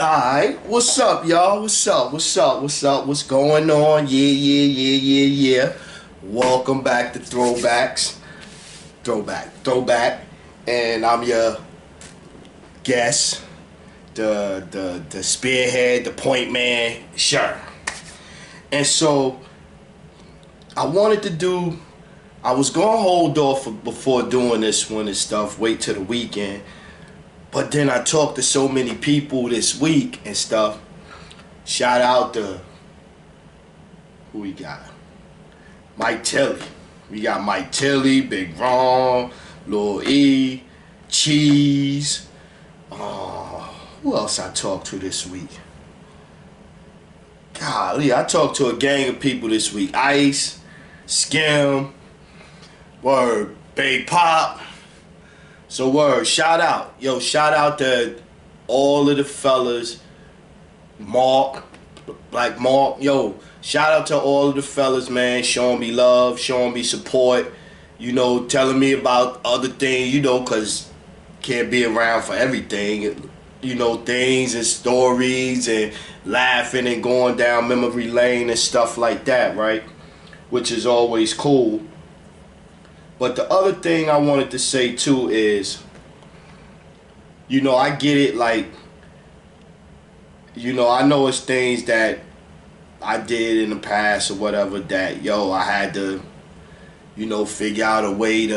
Alright, what's up, y'all? What's going on? Yeah. Welcome back to Throwbacks. Throwback. And I'm your guest, the spearhead, the point man, sure. And so, I was gonna hold off before doing this one and stuff, wait till the weekend. But then I talked to so many people this week and stuff. Shout out to, who we got? Mike Tilly. We got Mike Tilly, Big Ron, Lil E, Cheese. Who else I talked to this week? Golly, I talked to a gang of people this week. Ice, Skim, word, Big Pop. So word, shout out to all of the fellas, Mark, Black Mark, shout out to all of the fellas, man, showing me love, showing me support, telling me about other things, cause can't be around for everything, things and stories and laughing and going down memory lane and stuff like that, right? Which is always cool. But the other thing I wanted to say too is, I get it, like, I know it's things that I did in the past or whatever that, I had to, figure out a way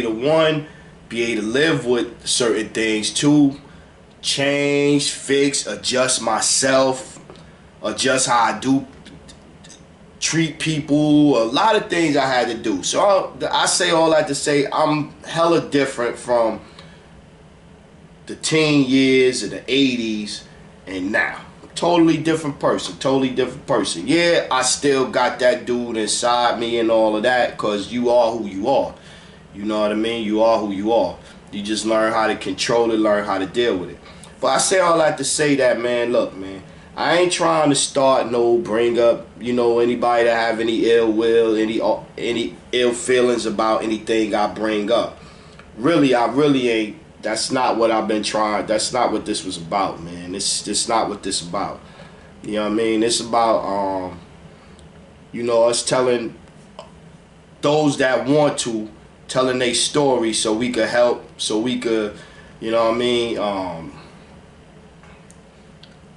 to, one, be able to live with certain things, two, change, fix, adjust myself, adjust how I do treat people, a lot of things I had to do. So I say all that to say I'm hella different from the teen years of the 80s and now. Totally different person. Yeah, I still got that dude inside me and all of that, because you are who you are. You know what I mean? You are who you are. You just learn how to control it, learn how to deal with it. But I say all that to say that, man, look, man, I ain't trying to bring up, anybody that have any ill will, any ill feelings about anything I bring up. Really, I really ain't. That's not what I've been trying. That's not what this was about, man. It's not what this about. You know what I mean? It's about, us telling those that want to, telling their story so we could help, so we could,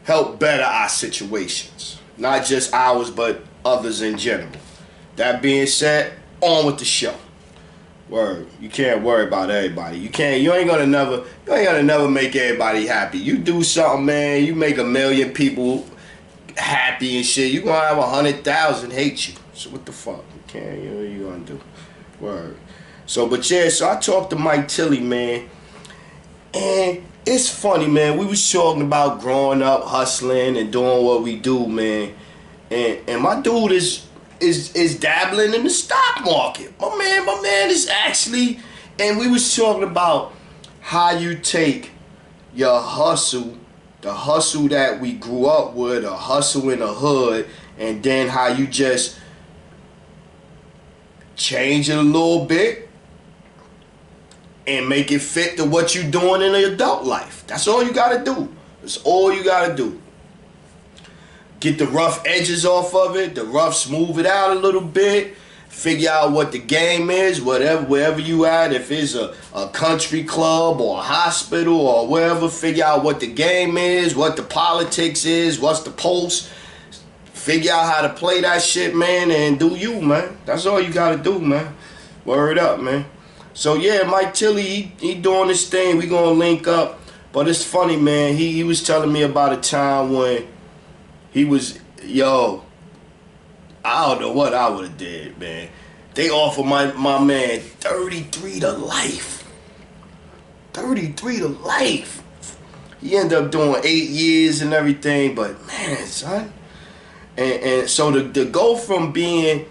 help better our situations. Not just ours, but others in general. That being said, on with the show. Word. You can't worry about everybody. You ain't gonna never make everybody happy. You do something, man, you make 1 million people happy and shit, you gonna have 100,000 hate you. So what the fuck? What you gonna do? Word. So I talked to Mike Tilly, man, and it's funny, man. We was talking about growing up, hustling, and doing what we do, man. And my dude is dabbling in the stock market. My man is actually, and we was talking about how you take your hustle, the hustle that we grew up with, a hustle in the hood, and then how you just change it a little bit and make it fit to what you're doing in the adult life. That's all you gotta do. That's all you gotta do. Get the rough edges off of it, smooth it out a little bit, figure out what the game is, wherever you at, if it's a country club or a hospital or wherever, figure out what the game is, what the politics is, what's the pulse. Figure out how to play that shit, man, and do you, man. That's all you gotta do, man. Word up, man. So yeah, Mike Tilly, he doing this thing. We gonna link up. But it's funny, man. He was telling me about a time when he was, I don't know what I would have did, man. They offered my man 33 to life. 33 to life. He ended up doing 8 years and everything, but man, son. And so to go from being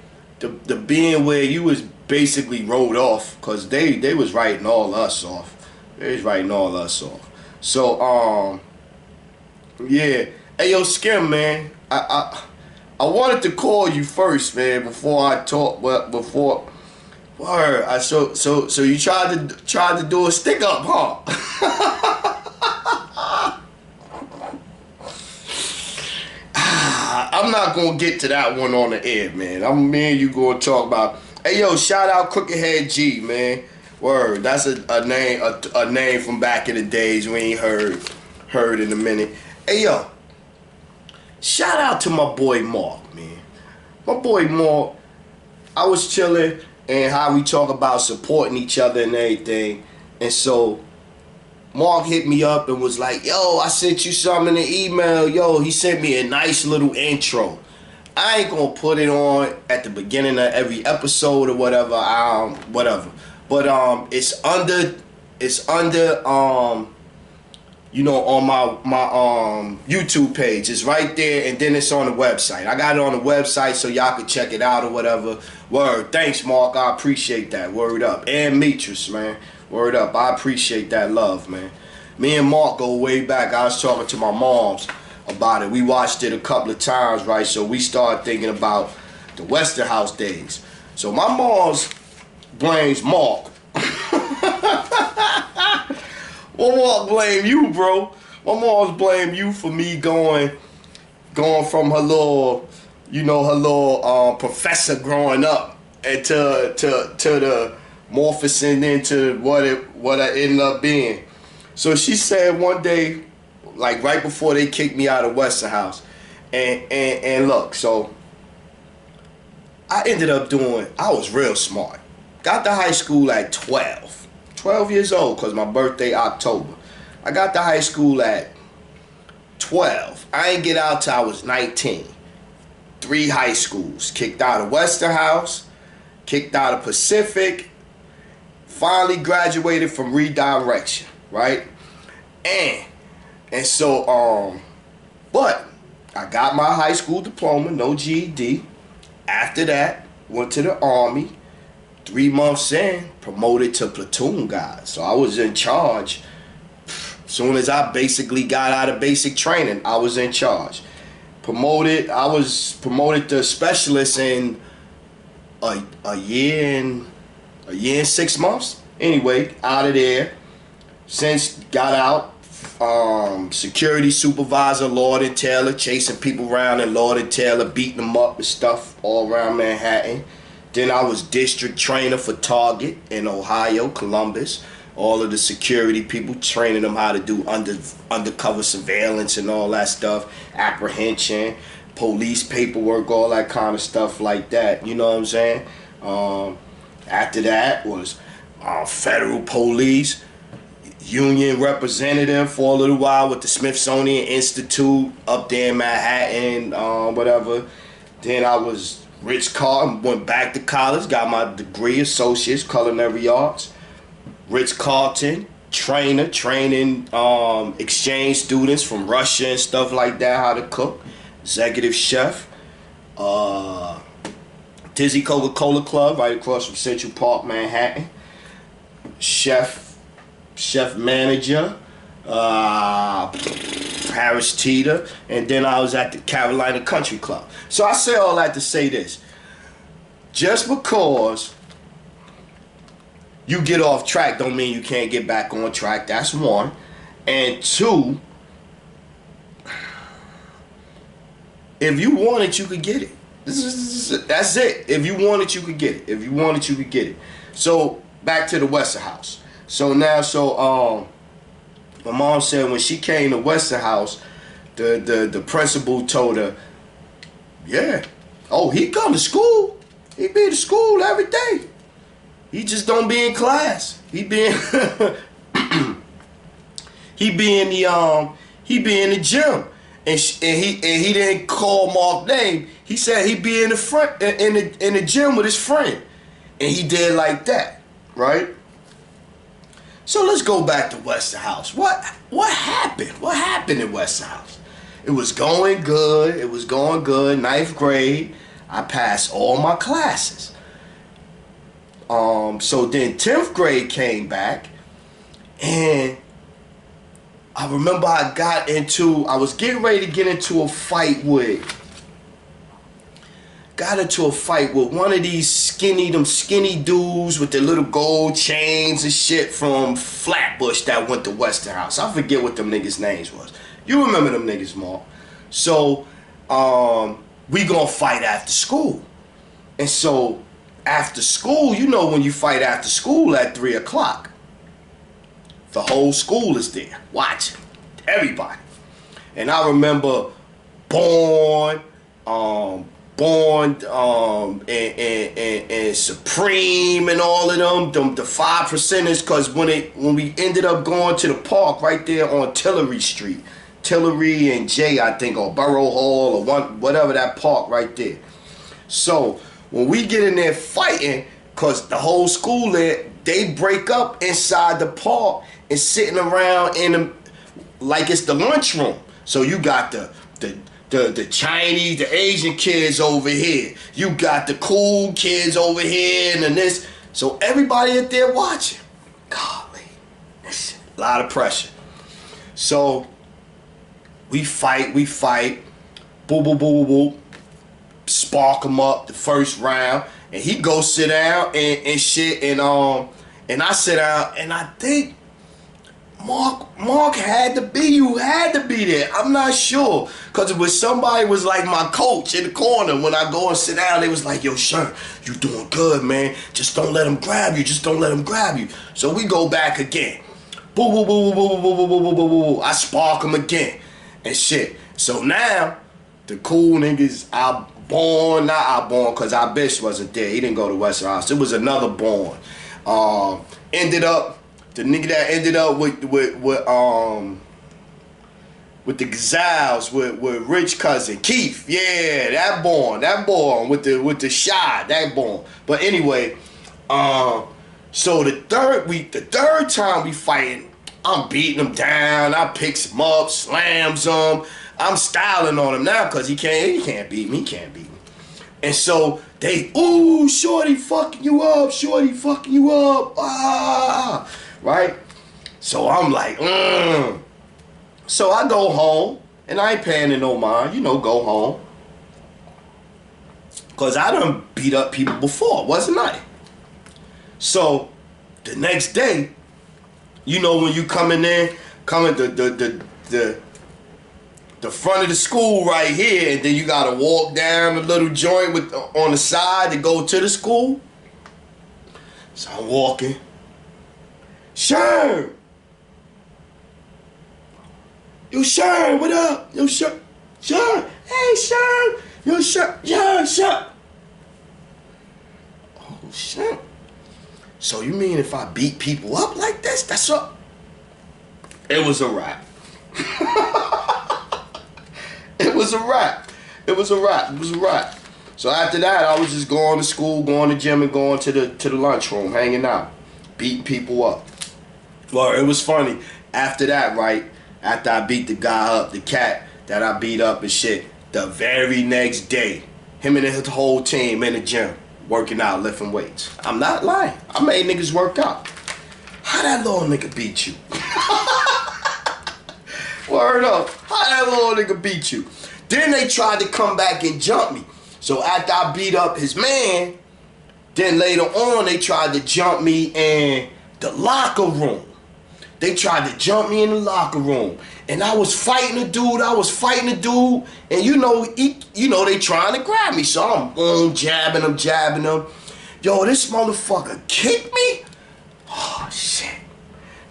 where you was basically wrote off, because they was writing all us off. So yeah. Hey yo, Skim, man, I wanted to call you first, man, before I talk, but before Word. So you tried to do a stick up, huh? I'm not gonna get to that one on the air, man. Me and you gonna talk about. Hey yo, shout out Crooked Head G, man. Word. That's a name from back in the days we ain't heard in a minute. Hey yo, shout out to my boy Mark, man. My boy Mark. I was chilling and how we talk about supporting each other and everything, and so Mark hit me up and was like, yo, I sent you something in the email. Yo, he sent me a nice little intro. I ain't gonna put it on at the beginning of every episode or whatever. Whatever. But it's under you know, on my YouTube page. It's right there, and then it's on the website. I got it on the website so y'all can check it out or whatever. Word. Thanks, Mark. I appreciate that. Word up. And Metris, man. Word up. I appreciate that love, man. Me and Mark go way back. I was talking to my moms about it. We watched it a couple of times, right? So we started thinking about the Western House days. So my mom's blames Mark. Well, Mark blame you, bro. My mom's blame you for me going from her little, you know, her little professor growing up and to the morphosing into what I ended up being. So she said one day, like right before they kicked me out of Western House, and look, so I ended up I was real smart. Got to high school at 12 years old, because my birthday October. I got to high school at 12. I ain't get out till I was 19. 3 high schools. Kicked out of Western House, kicked out of Pacific, finally graduated from Redirection, right? And so but I got my high school diploma, no GED. After that, went to the Army. 3 months in, promoted to platoon guy. So I was in charge. Soon as I basically got out of basic training, I was in charge. I was promoted to specialist in a year and 6 months. Anyway, out of there. Since got out, security supervisor, Lord and Taylor, chasing people around in Lord and Taylor, beating them up and stuff all around Manhattan. Then I was district trainer for Target in Ohio, Columbus. All of the security people, training them how to do undercover surveillance and all that stuff, apprehension, police paperwork, all that kind of stuff like that. You know what I'm saying? After that was federal police, union representative for a little while with the Smithsonian Institute up there in Manhattan, whatever. Then I was Ritz-Carlton, went back to college, got my degree, associates, culinary arts. Ritz-Carlton, training exchange students from Russia and stuff like that how to cook. Executive chef. Dizzy Coca-Cola Club right across from Central Park, Manhattan. Chef manager. Harris Teeter, and then I was at the Carolina Country Club. So I say all that to say this. Just because you get off track don't mean you can't get back on track. That's one. And two, if you want it, you could get it. That's it. If you want it, you could get it. If you want it, you could get it. So back to the Western House. So my mom said when she came to Western House, the principal told her, yeah, oh, he come to school. He be to school every day. He just don't be in class. He be in he be in the gym. And he didn't call Mark's name. He said he be in the gym with his friend. And he did like that, right? So let's go back to Western House. What happened? What happened in Western House? It was going good. It was going good. 9th grade, I passed all my classes. So then 10th grade came back, and I remember I was getting ready to get into a fight with got into a fight with one of these skinny dudes with the little gold chains and shit from Flatbush that went to Westinghouse. I forget what them niggas' names was. You remember them niggas, Mark. So, we gonna fight after school. And so, after school, you know when you fight after school at 3 o'clock, the whole school is there watching. Everybody. And I remember Born, and Supreme and all of them the 5%ers, because when we ended up going to the park right there on Tillery Street, Tillery and J, I think, or Borough Hall, or whatever that park right there. So when we get in there fighting, because the whole school there, they break up inside the park and sitting around like it's the lunchroom. So you got the Chinese, the Asian kids over here. You got the cool kids over here and then this. So everybody out there watching. Golly, that's a lot of pressure. So we fight. Boop, boop, boop, boop, boop. Spark him up the first round. And he go sit down and shit. And I sit down and I think Mark had to be, you had to be there. I'm not sure. Because it was somebody was like my coach in the corner. When I go and sit down, they was like, yo, Sher, you doing good, man. Just don't let him grab you. Just don't let him grab you. So we go back again. Boo, boo, boo, boo, boo, boo, boo, boo, boo, boo, boo. I spark him again and shit. So now, the cool niggas, not our Born, because our bitch wasn't there. He didn't go to Westinghouse. It was another Born. Ended up, the nigga that ended up with the Gazelles, with Rich Cousin Keith, yeah, that Born with the shot, that Born. But anyway, so the third time we fighting, I'm beating him down. I picks him up, slams him. I'm styling on him now because he can't beat me. He can't beat me. And so they, ooh, shorty fucking you up, right? So I'm like, So I go home, and I ain't paying it no mind, go home. Because I done beat up people before, wasn't I? So the next day, when you coming the front of the school right here, and then you gotta walk down the little joint on the side to go to the school. So I'm walking. Sher! Yo, Sher, what up? Yo, Sher. Hey, Sher. Yo, Sher. Yeah, Sher. Oh, shit. So you mean if I beat people up like this, that's up? It was a wrap. It was a wrap. So after that, I was just going to school, going to gym, and going to the lunchroom, hanging out, beating people up. Well, it was funny. After that, right, after I beat the guy up, the cat that I beat up and shit, the very next day, him and his whole team in the gym, working out, lifting weights. I'm not lying. I made niggas work out. How that little nigga beat you? Word up. How that little nigga beat you? Then they tried to come back and jump me. So after I beat up his man, then later on they tried to jump me in the locker room. They tried to jump me in the locker room. And I was fighting a dude, and they trying to grab me. So I'm jabbing him. Yo, this motherfucker kicked me? Oh, shit.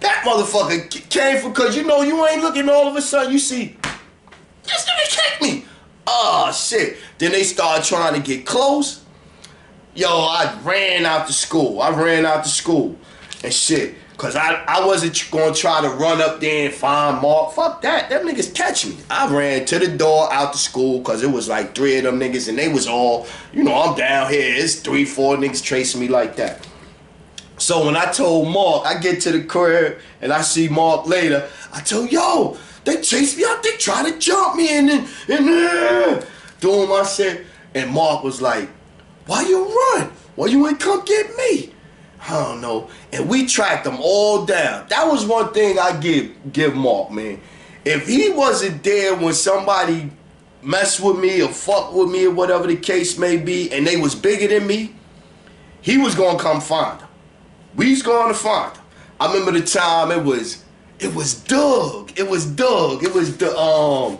That motherfucker came from, because you ain't looking, all of a sudden you see, this nigga kicked me. Oh, shit. Then they started trying to get close. Yo, I ran out the school and shit. Because I wasn't going to try to run up there and find Mark. Fuck that. Them niggas catch me. I ran to the door out the school because it was like 3 of them niggas and they was all, I'm down here. It's 3, 4 niggas chasing me like that. So when I told Mark, I get to the crib and I see Mark later, I told, yo, they chased me out. They tried to jump me and doing my shit. And Mark was like, why you run? Why you ain't come get me? I don't know. And we tracked them all down. That was one thing I give Mark, man. If he wasn't there when somebody mess with me or fuck with me or whatever the case may be, and they was bigger than me, he was gonna come find them. We's going to find them. I remember the time it was Doug. It was the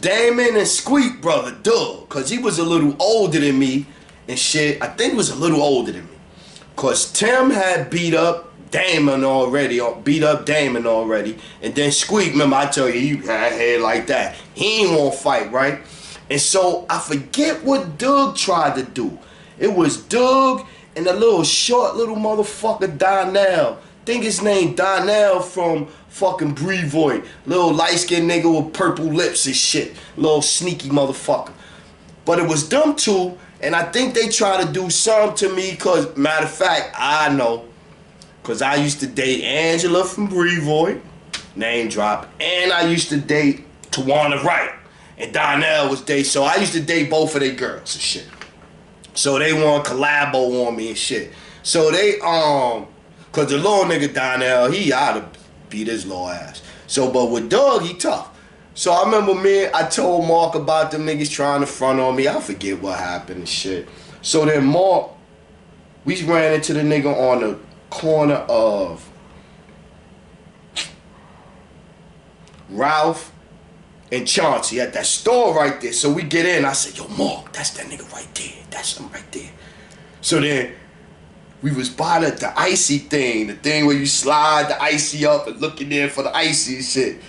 Damon and Squeak brother, Doug, cause he was a little older than me and shit. I think he was a little older than me. Cause Tim had beat up Damon already, and then Squeak, remember I tell you, he had hair like that. He ain't want to fight, right? And so I forget what Doug tried to do. It was Doug and a little short little motherfucker Donnell. Think his name Donnell from fucking Brevoort. Little light-skinned nigga with purple lips and shit. Little sneaky motherfucker. But it was them two, and I think they tried to do something to me, cause matter of fact, I know. Cause I used to date Angela from Brevoort, name drop, and I used to date Tawana Wright. And Donnell was dating, so I used to date both of their girls and shit. So they want collabo on me and shit. So they, cause the little nigga Donnell, he oughta beat his little ass. So, but with Doug, he tough. So I remember I told Mark about them niggas trying to front on me. I forget what happened and shit. So then Mark, we ran into the nigga on the corner of Ralph and Chauncey at that store right there. So we get in. I said, yo, Mark, that's that nigga right there. That's him right there. So then we was by the icy thing, the thing where you slide the icy up and look in there for the icy and shit.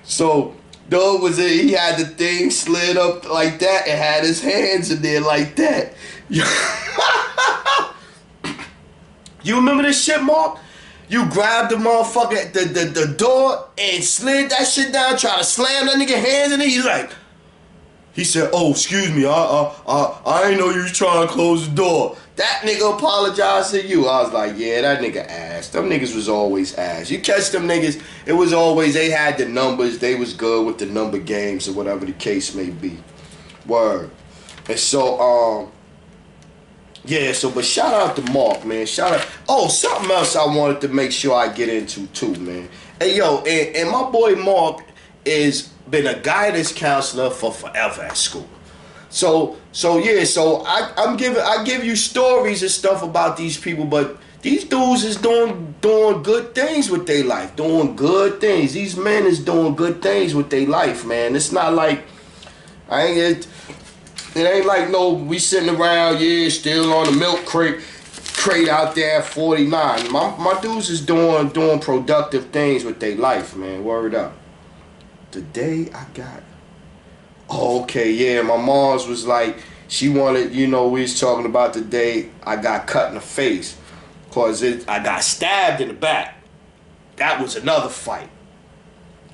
So Doug was in, he had the thing slid up like that and had his hands in there like that. You remember this shit, Mark? You grabbed the motherfucker at the door and slid that shit down, try to slam that nigga hands in it. He said, oh, excuse me, I ain't know you was trying to close the door. That nigga apologized to you. I was like, yeah, that nigga ass. Them niggas was always ass. You catch them niggas, it was always, they had the numbers, they was good with the number games or whatever the case may be. Word. And so, yeah, so, but shout out to Mark, man. Shout out. Oh, something else I wanted to make sure I get into too, man. Hey, yo, and my boy Mark is been a guidance counselor for forever at school. So yeah, so I give you stories and stuff about these people, but these dudes is doing good things with their life, doing good things. These men is doing good things with their life, man. It's not like it ain't like no we sitting around, yeah, still on the milk crate out there at 49. My dudes is doing productive things with their life, man. Word up. Today I got, oh, okay, yeah, my mom's was like, she wanted, you know, we was talking about the day I got cut in the face, cause I got stabbed in the back. That was another fight.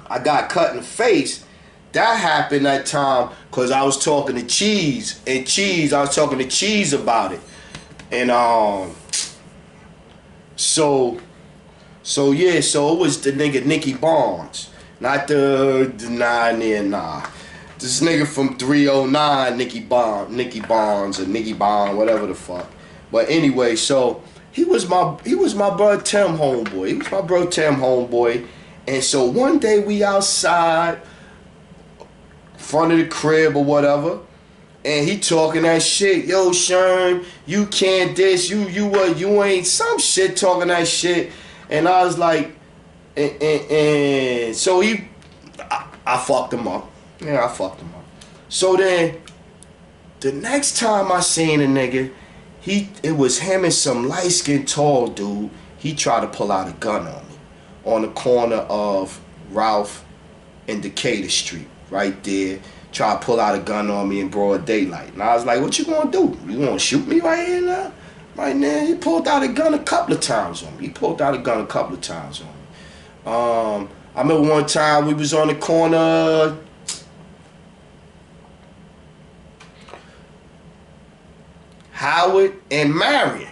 I got cut in the face. That happened that time cause I was talking to Cheese, I was talking to Cheese about it. And so yeah, so it was the nigga Nicky Barnes. Not the nah. This nigga from 309, Nicky Barnes or Nicky Bond, whatever the fuck. But anyway, so he was my brother Tim homeboy. He was my bro Tim homeboy. And so one day we outside, front of the crib or whatever, and he talking that shit. Yo, Sherm, you can't this, you ain't some shit talking that shit. And I was like, and so I fucked him up. Yeah, I fucked him up. So then, the next time I seen a nigga, it was him and some light-skinned tall dude. He tried to pull out a gun on me on the corner of Ralph and Decatur Street, right there. Tried to pull out a gun on me in broad daylight. And I was like, what you gonna do? You gonna shoot me right here now? Right now, he pulled out a gun a couple of times on me. I remember one time we was on the corner Howard and Marion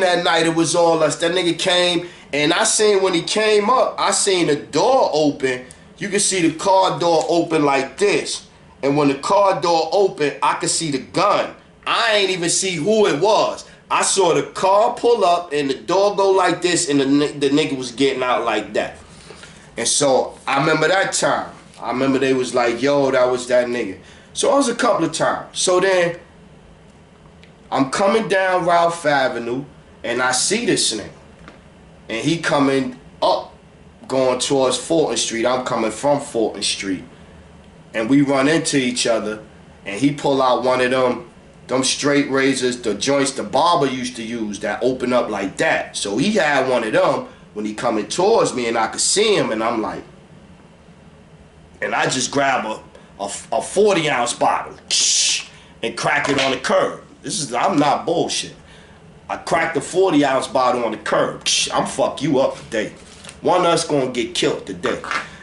that night. It was all us. That nigga came, and I seen when he came up, I seen the door open. You can see the car door open like this. And when the car door opened, I could see the gun. I ain't even see who it was. I saw the car pull up and the door go like this, and the nigga was getting out like that. And so I remember that time. I remember they was like, yo, that was that nigga. So it was a couple of times. So then I'm coming down Ralph Avenue and I see this nigga. And he coming up going towards Fulton Street. I'm coming from Fulton Street. And we run into each other and he pull out one of them straight razors, the joints the barber used to use that open up like that. So he had one of them when he coming towards me and I could see him and I'm like, and I just grab a 40-ounce bottle and crack it on the curb. I'm not bullshit. I cracked the 40-ounce bottle on the curb. I'm fuck you up today. One of us gonna get killed today.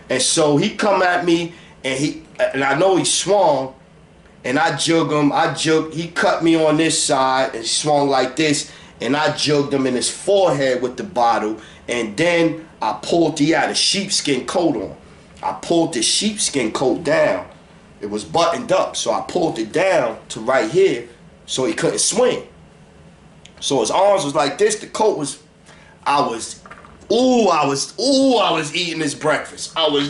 And so he come at me and I know he swung and I jug him. He cut me on this side and swung like this and I jugged him in his forehead with the bottle and then he had a sheepskin coat on. I pulled the sheepskin coat down. It was buttoned up, so I pulled it down to right here so he couldn't swing. So his arms was like this, the coat was, I was eating his breakfast. I was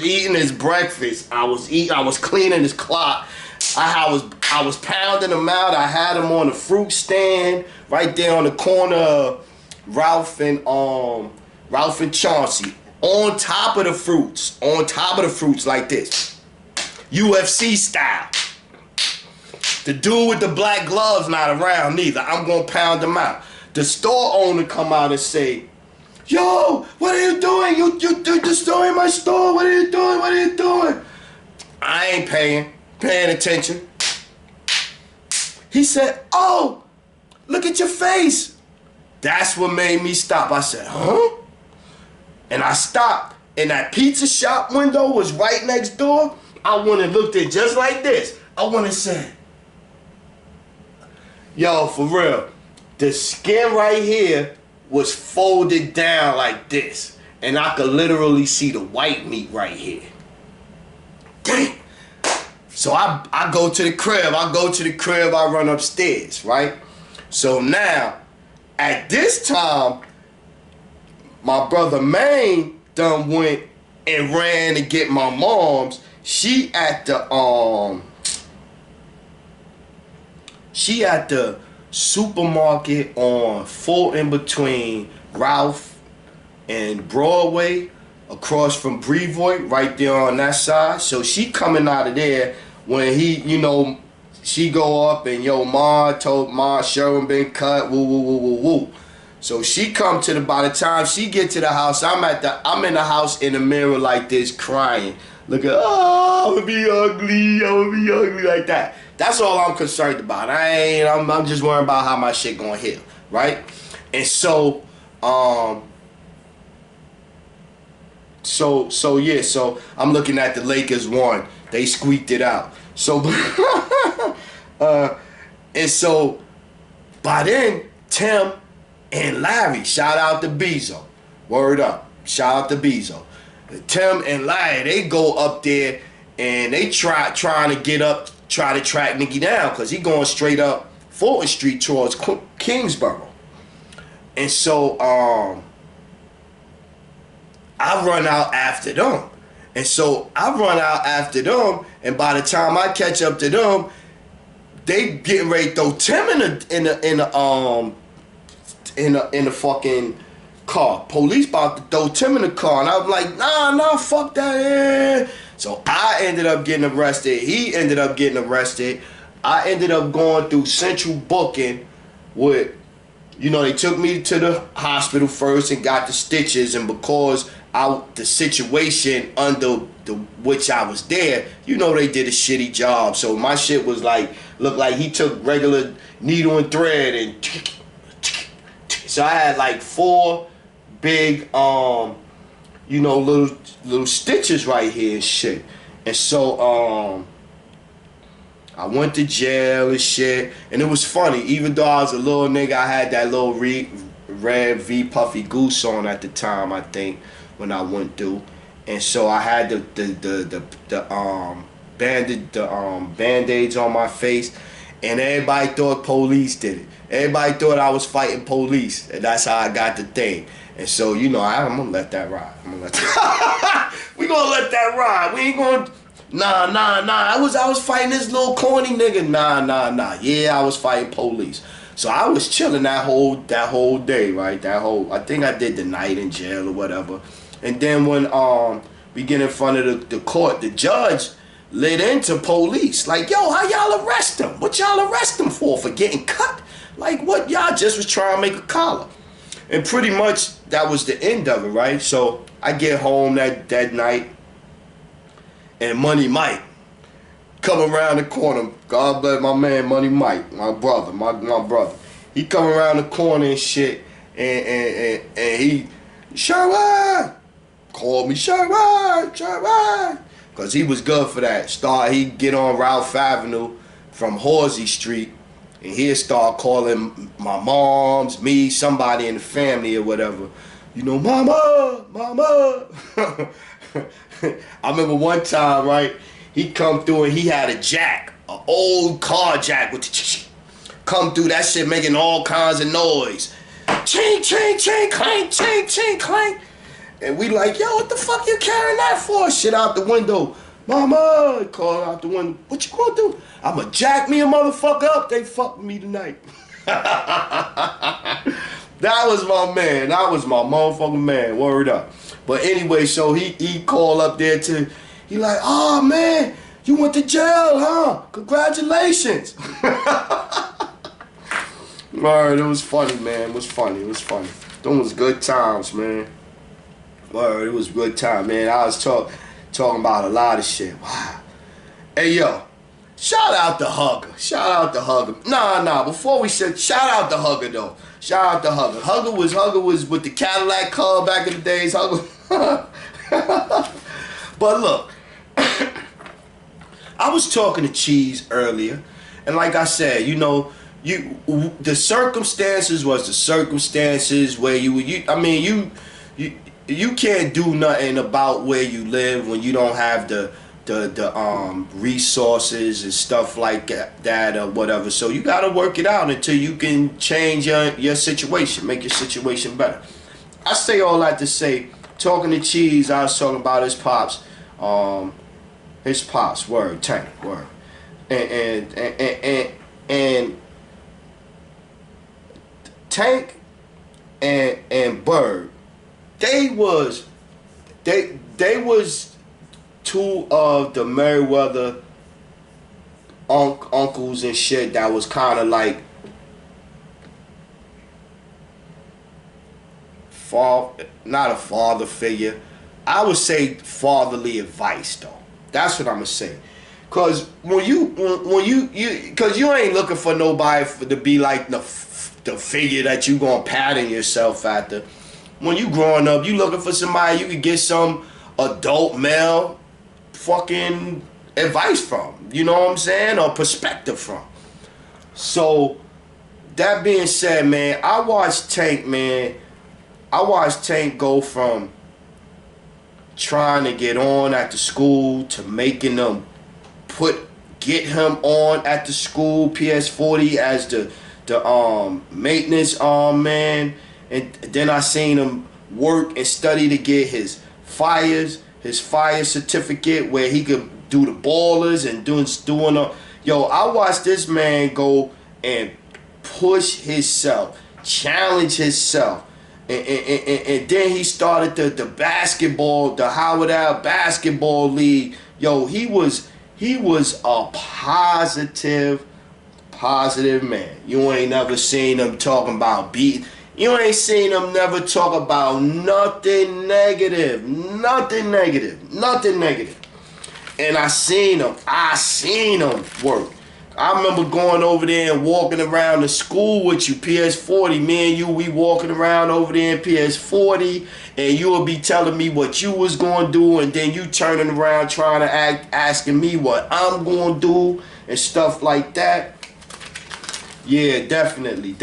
cleaning his clock. I was pounding him out. I had him on the fruit stand right there on the corner of Ralph and Chauncey. On top of the fruits like this. UFC style. The dude with the black gloves not around neither. I'm gonna pound him out. The store owner come out and say, yo, what are you doing? You destroying my store. What are you doing? I ain't paying attention. He said, oh, look at your face. That's what made me stop. I said, huh? And I stopped, and that pizza shop window was right next door. I went and looked at just like this. I went and said, yo, for real, the skin right here was folded down like this. And I could literally see the white meat right here. Damn. So I go to the crib. I run upstairs, right? So now, at this time, my brother Maine done went and ran to get my mom's. She at the supermarket on Fulton between Ralph and Broadway, across from Brevoort, right there on that side. So she coming out of there when he, she go up and Ma told Sherwin been cut, woo. So she come to by the time she get to the house, I'm in the house in the mirror like this crying. Look at, I'm gonna be ugly like that. That's all I'm concerned about. I'm just worrying about how my shit gonna heal, right? And so, so I'm looking at the Lakers won. They squeaked it out. So, and so by then, Tim and Larry, shout out to Bezo. Word up. Shout out to Bezo. Tim and Larry, they go up there and they trying to track Nicky down because he going straight up Fulton Street towards Kingsborough. And so I run out after them. And by the time I catch up to them, they getting ready to throw Tim in the fucking car. Police about to throw Tim in the car, and I was like, nah, fuck that. So I ended up getting arrested. He ended up getting arrested. I ended up going through central booking with, they took me to the hospital first and got the stitches, and because the situation under which I was there, they did a shitty job. So my shit was looked like he took regular needle and thread and so I had like 4 big little stitches right here and shit. And so I went to jail and shit, and it was funny. Even though I was a little nigga, I had that little red V puffy goose on at the time, I think, when I went through. And so I had the band-aids on my face, and everybody thought police did it. Everybody thought I was fighting police, and that's how I got the thing. And so, I'm gonna let that ride. We gonna let that ride. Nah. I was fighting this little corny nigga. Nah. Yeah, I was fighting police. So I was chilling that whole day, right? I think I did the night in jail or whatever. And then when we get in front of the court, the judge lit into police. Like, yo, how y'all arrest him? What y'all arrest him for? For getting cut? Like, what? Y'all just was trying to make a collar. And pretty much that was the end of it, right? So I get home that night, and Money Mike come around the corner. God bless my man Money Mike, my brother, my brother. He come around the corner and shit, and he, Sherrod, called me Sherrod, because he was good for that. He get on Ralph Avenue from Horsey Street, and he'd start calling my moms, me, somebody in the family or whatever. You know, mama. I remember one time, right, he come through and he had a jack, an old car jack with the come through, that shit making all kinds of noise. Ching, ching, ching, clank, ching, ching, clank. And we like, yo, what the fuck you carrying that for? Shit out the window. Mama, call out the window. What you gonna do? I'ma jack me a motherfucker up. They fucked me tonight. That was my man. That was my motherfucking man. Word up. But anyway, so he called up there to, he like, oh man, you went to jail, huh? Congratulations. Word, it was funny, man. It was funny. Them was good times, man. Word, it was good time, man. I was talking about a lot of shit. Wow. Hey, yo. Shout out to Hugger. Nah. Before we said, shout out to Hugger, though. Shout out to Hugger. Hugger was with the Cadillac car back in the days. Hugger. But look, I was talking to Cheese earlier, and like I said, you know, the circumstances was the circumstances where you can't do nothing about where you live when you don't have the resources and stuff like that or whatever. So you gotta work it out until you can change your situation, make your situation better. I say all that to say, talking to Cheese, I was talking about his pops, word, Tank, word, and Tank and Bird, they was two of the Merriweather uncles and shit that was kind of like not a father figure. I would say fatherly advice though. That's what I'm gonna say. Cause when you cause you ain't looking for nobody to be like the figure that you gonna pattern yourself after. When you growing up, you looking for somebody you could get some adult male fucking advice from. You know what I'm saying? Or perspective from. So that being said, man, I watched Tank go from trying to get on at the school to making them get him on at the school, PS40 as the maintenance man, and then I seen him work and study to get his fire certificate where he could do the ballers and doing yo, I watched this man go and push himself, challenge himself. And then he started the basketball, the Howard Ave basketball league. Yo, he was a positive man. You ain't never seen him talking about beat. You ain't seen him never talk about nothing negative. And I seen him work. I remember going over there and walking around the school with you, PS40. Me and you, we walking around over there in PS40, and you would be telling me what you was going to do, and then you turning around trying to asking me what I'm going to do and stuff like that. Yeah, definitely.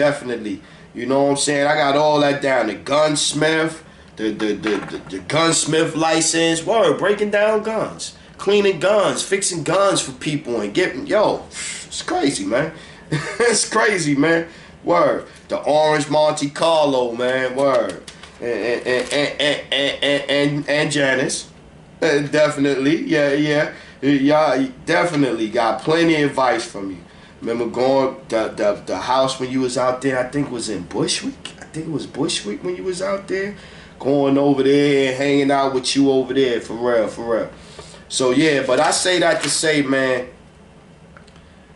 You know what I'm saying? I got all that down. The gunsmith, the gunsmith license, word, breaking down guns, cleaning guns, fixing guns for people and getting, yo, it's crazy, man. It's crazy, man. Word. The orange Monte Carlo, man. Word. And Janice. Definitely. Yeah. Y'all definitely got plenty of advice from you. Remember going the house when you was out there? I think it was in Bushwick. I think it was Bushwick when you was out there. Going over there and hanging out with you over there, for real, for real. So yeah, but I say that to say, man,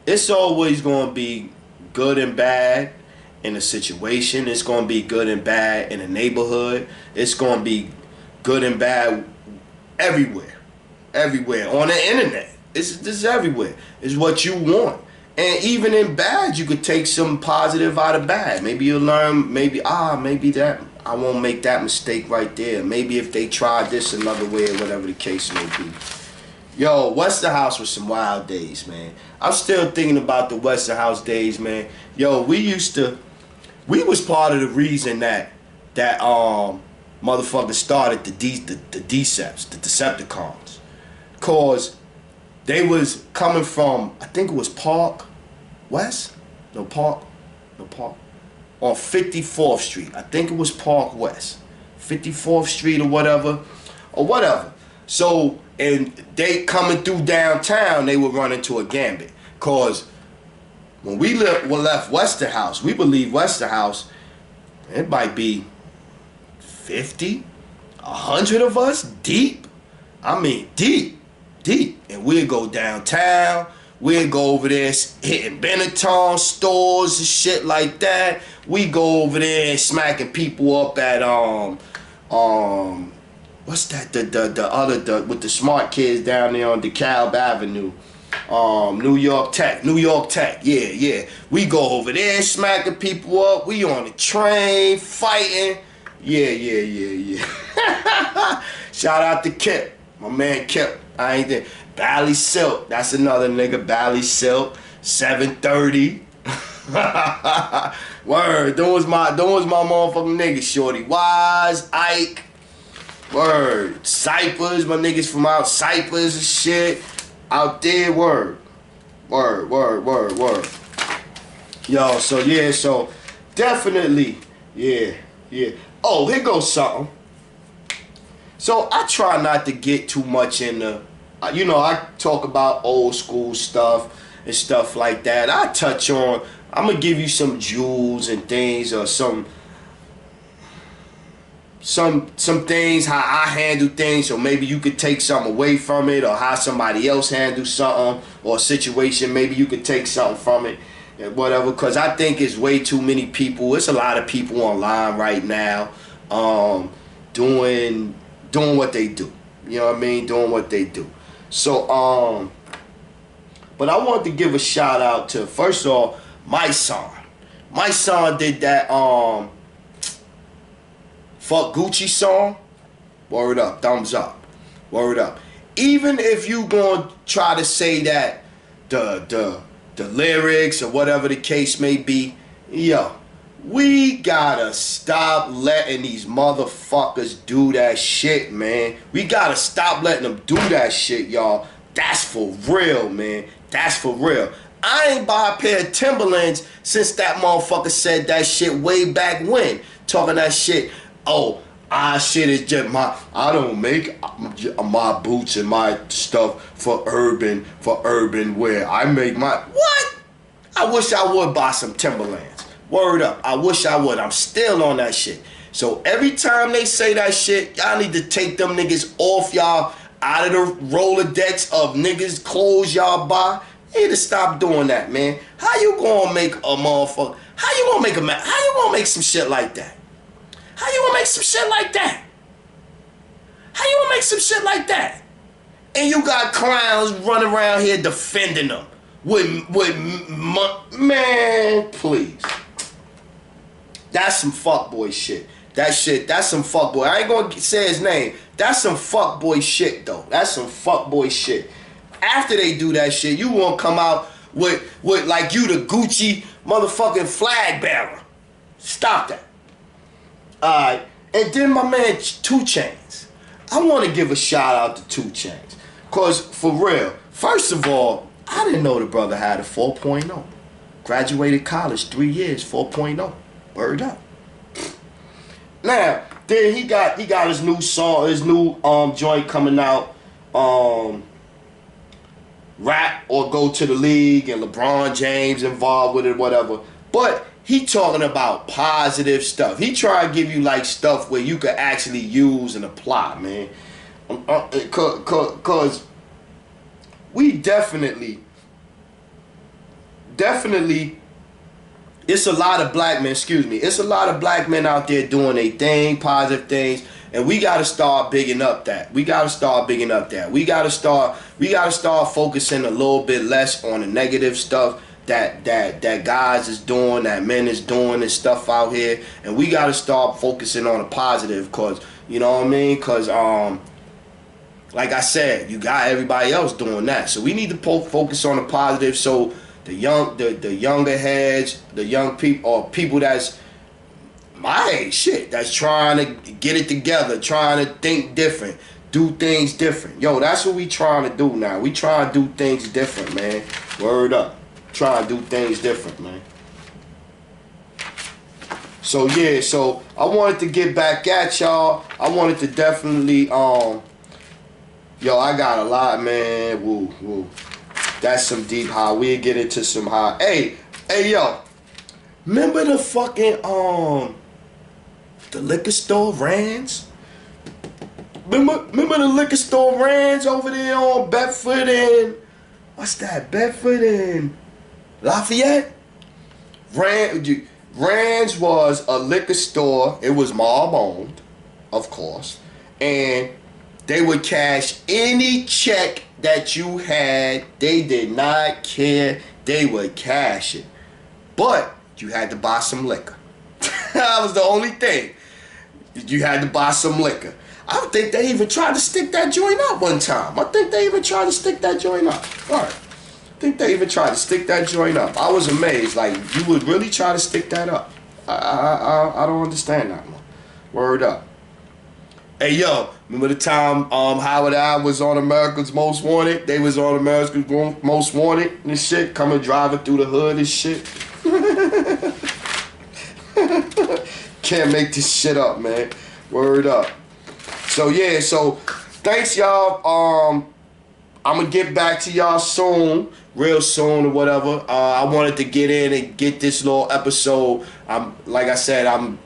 it's always gonna be good and bad in a situation. It's gonna be good and bad in a neighborhood. It's gonna be good and bad everywhere. Everywhere. On the internet. This is everywhere. It's what you want. And even in bad, you could take some positive out of bad. Maybe you'll learn, maybe that, I won't make that mistake right there. Maybe if they tried this another way or whatever the case may be. Yo, Westerhouse was some wild days, man. I'm still thinking about the Westerhouse days, man. Yo, we was part of the reason that motherfucker started the Deceps, the Decepticons. Cause they was coming from, I think it was Park West? No, Park. On 54th Street. I think it was Park West. 54th Street or whatever. So, and they coming through downtown, they would run into a gambit. Cause when we left Westerhouse, we believe Westerhouse, it might be 50, 100 of us deep. I mean, deep. And we'd go downtown. We'd go over there hitting Benetton stores and shit like that. We go over there and smacking people up at what's that? The other with the smart kids down there on DeKalb Avenue. New York Tech. Yeah. We go over there smacking people up. We on the train fighting. Yeah. Shout out to Kip. My man Kip. I ain't there. Bally Silk. That's another nigga. Bally Silk. 730. Word. Those was my motherfucking niggas. Shorty Wise. Ike. Word. Cyphers. My niggas from out Cyphers and shit. Out there. Word. Yo, so yeah, so definitely. Yeah. Oh, here goes something. So I try not to get too much in the, I talk about old school stuff and stuff like that. I touch on, I'm going to give you some jewels and things or some things, how I handle things, so maybe you could take something away from it, or how somebody else handles something or a situation, maybe you could take something from it and whatever, because I think it's way too many people. It's a lot of people online right now doing what they do. You know what I mean? Doing what they do. So, but I wanted to give a shout out to, first of all, my son. My son did that Fuck Gucci song. Word up, thumbs up. Word up. Even if you gonna try to say that the lyrics or whatever the case may be, yo, we gotta stop letting these motherfuckers do that shit, man. We gotta stop letting them do that shit, y'all. That's for real, man. That's for real. I ain't buy a pair of Timberlands since that motherfucker said that shit way back when. Talking that shit. Oh, shit is just I don't make my boots and my stuff for urban wear. I make my, what? I wish I would buy some Timberlands. Word up. I wish I would. I'm still on that shit. So every time they say that shit, y'all need to take them niggas off y'all, out of the Rolodex of niggas clothes y'all buy. You need to stop doing that, man. How you gonna make a motherfucker? How you gonna make some shit like that? How you gonna make some shit like that? How you gonna make some shit like that? And you got clowns running around here defending them man, please. That's some fuckboy shit. That's some fuckboy. I ain't gonna say his name. That's some fuckboy shit, though. That's some fuckboy shit. After they do that shit, you won't come out with like you the Gucci motherfucking flag bearer. Stop that. Alright. And then my man 2 Chainz. I want to give a shout out to 2 Chainz. Cause for real, first of all, I didn't know the brother had a 4.0. Graduated college 3 years, 4.0. Word up. Now, then he got his new song, his new joint coming out. rap or go to the league and LeBron James involved with it, whatever. But he talking about positive stuff. He try to give you like stuff where you could actually use and apply, man. Cause we definitely, it's a lot of black men, it's a lot of black men out there doing their thing, positive things, and we gotta start bigging up that. We gotta start focusing a little bit less on the negative stuff that guys is doing, that men is doing and stuff out here, and we gotta start focusing on the positive, cause you know what I mean? Cause like I said, you got everybody else doing that, so we need to focus on the positive. So the younger heads, the young people, or people that's my age, that's trying to get it together, trying to think different, do things different. Yo, that's what we trying to do now. We trying to do things different, man. Word up. Trying to do things different, man. So yeah, so I wanted to get back at y'all. I wanted to definitely, yo, I got a lot, man. Woo. That's some deep high. We'll get into some high. Hey, yo. Remember the fucking, the liquor store Rands? Remember the liquor store Rands over there on Bedford and, what's that? Bedford and Lafayette? Rands was a liquor store. It was mob owned, of course. And they would cash any check that you had. They did not care. They would cash it. But you had to buy some liquor. That was the only thing. You had to buy some liquor. I think they even tried to stick that joint up one time. I think they even tried to stick that joint up. All right. I think they even tried to stick that joint up. I was amazed. Like, you would really try to stick that up. I don't understand that one. Word up. Hey, yo, remember the time Howard I was on America's Most Wanted? They was on America's Most Wanted and shit, coming driving through the hood and shit. Can't make this shit up, man. Word up. So, yeah, so thanks, y'all. I'm going to get back to y'all soon, real soon or whatever. I wanted to get in and get this little episode. Like I said, I'm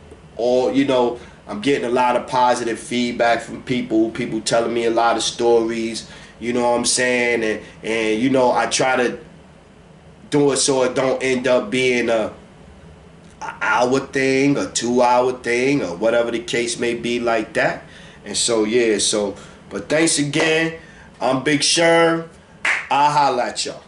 getting a lot of positive feedback from people telling me a lot of stories, you know what I'm saying? And you know, I try to do it so it don't end up being a hour thing, a 2 hour thing, or whatever the case may be like that. And so, yeah, but thanks again. I'm Big Sherm. I'll holla at y'all.